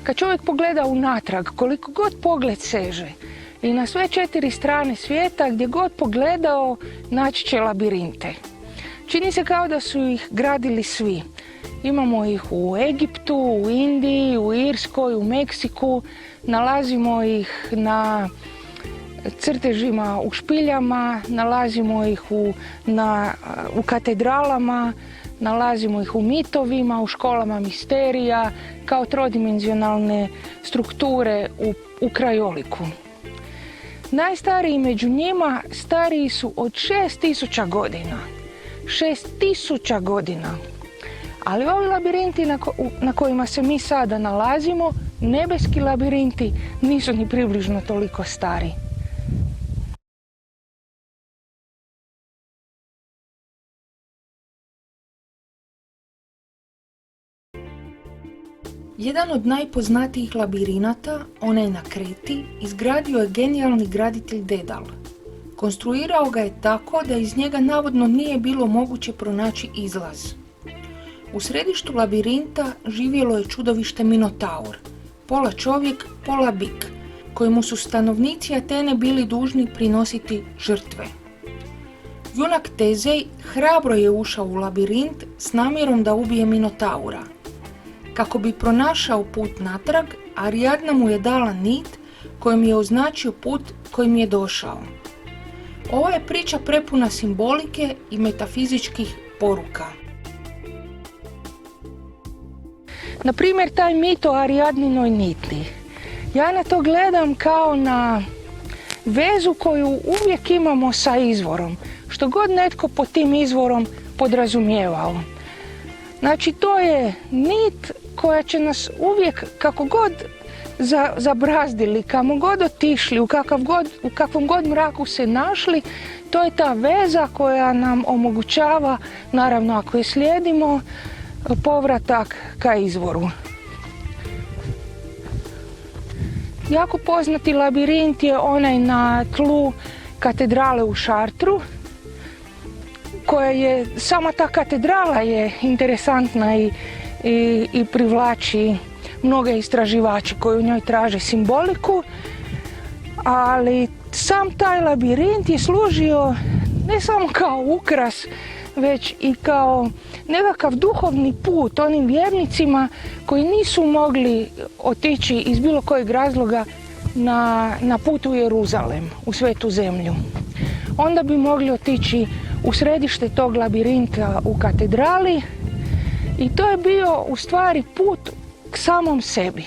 Kad čovjek pogleda unatrag, koliko god pogled seže, i na sve 4 strane svijeta, gdje god pogledao, naći će labirinte. Čini se kao da su ih gradili svi. Imamo ih u Egiptu, u Indiji, u Irskoj, u Meksiku. Nalazimo ih na crtežima u špiljama, nalazimo ih u katedralama, nalazimo ih u mitovima, u školama misterija, kao trodimenzionalne strukture u krajoliku. Najstariji među njima stariji su od 6000 godina. 6000 godina. Ali ovi labirinti na kojima se mi sada nalazimo, nebeski labirinti, nisu ni približno toliko stari. Jedan od najpoznatijih labirinata, onaj na Kreti, izgradio je genijalni graditelj Dedal. Konstruirao ga je tako da iz njega navodno nije bilo moguće pronaći izlaz. U središtu labirinta živjelo je čudovište Minotaur, pola čovjek, pola bik, kojemu su stanovnici Atene bili dužni prinositi žrtve. Junak Tezej hrabro je ušao u labirint s namjerom da ubije Minotaura. Kako bi pronašao put natrag, Ariadna mu je dala nit kojom je označio put kojim je došao. Ova je priča prepuna simbolike i metafizičkih poruka. Na primjer, taj mit o Ariadninoj niti. Ja na to gledam kao na vezu koju uvijek imamo sa izvorom, što god netko pod tim izvorom podrazumijevao. Znači, to je nit koja će nas uvijek, kako god zabrazdili, kamo god otišli, u kakvom god mraku se našli, to je ta veza koja nam omogućava, naravno ako je slijedimo, povratak ka izvoru. Jako poznati labirint je onaj na tlu katedrale u Chartru, koja je, sama ta katedrala je interesantna i privlači mnoge istraživače koji u njoj traže simboliku, ali sam taj labirint je služio ne samo kao ukras, već i kao nekakav duhovni put onim vjernicima koji nisu mogli otići iz bilo kojeg razloga na put u Jeruzalem, u Svetu zemlju. Onda bi mogli otići u središte tog labirinta u katedrali i to je bio u stvari put k samom sebi.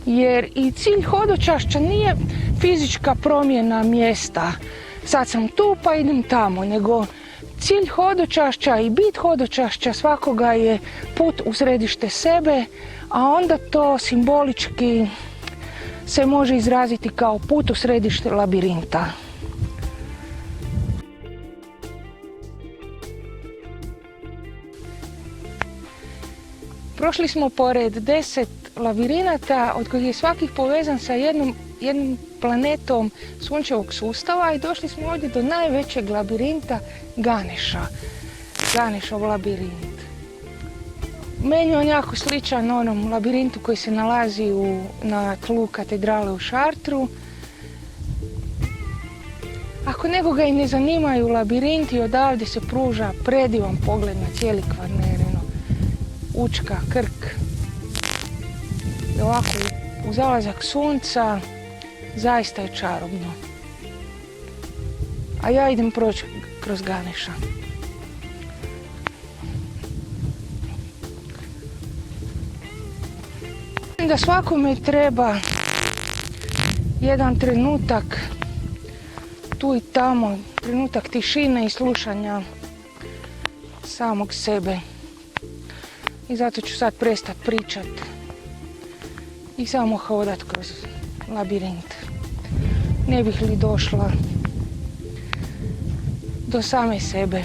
Jer i cilj hodočašća nije fizička promjena mjesta, sad sam tu pa idem tamo, nego cilj hodočašća i bit hodočašća svakoga je put u središte sebe, a onda to simbolički se može izraziti kao put u središte labirinta. Prošli smo pored 10 labirinata, od kojih je svaki povezan sa jednim planetom sunčevog sustava, i došli smo ovdje do najvećeg labirinta, Ganeša. Ganešov labirint. Meni je on jako sličan onom labirintu koji se nalazi na tlu katedrale u Chartru. Ako nekoga i ne zanimaju labirinti, odavde se pruža predivan pogled na cijeli Kvarnereno. Učka, Krk. I ovako u zalazak sunca zaista je čarobno. A ja idem proći kroz Ganeša. Da svakome treba jedan trenutak tu i tamo, trenutak tišine i slušanja samog sebe. I zato ću sad prestati pričat i samo hodat kroz labirint. Ne bih li došla do same sebe.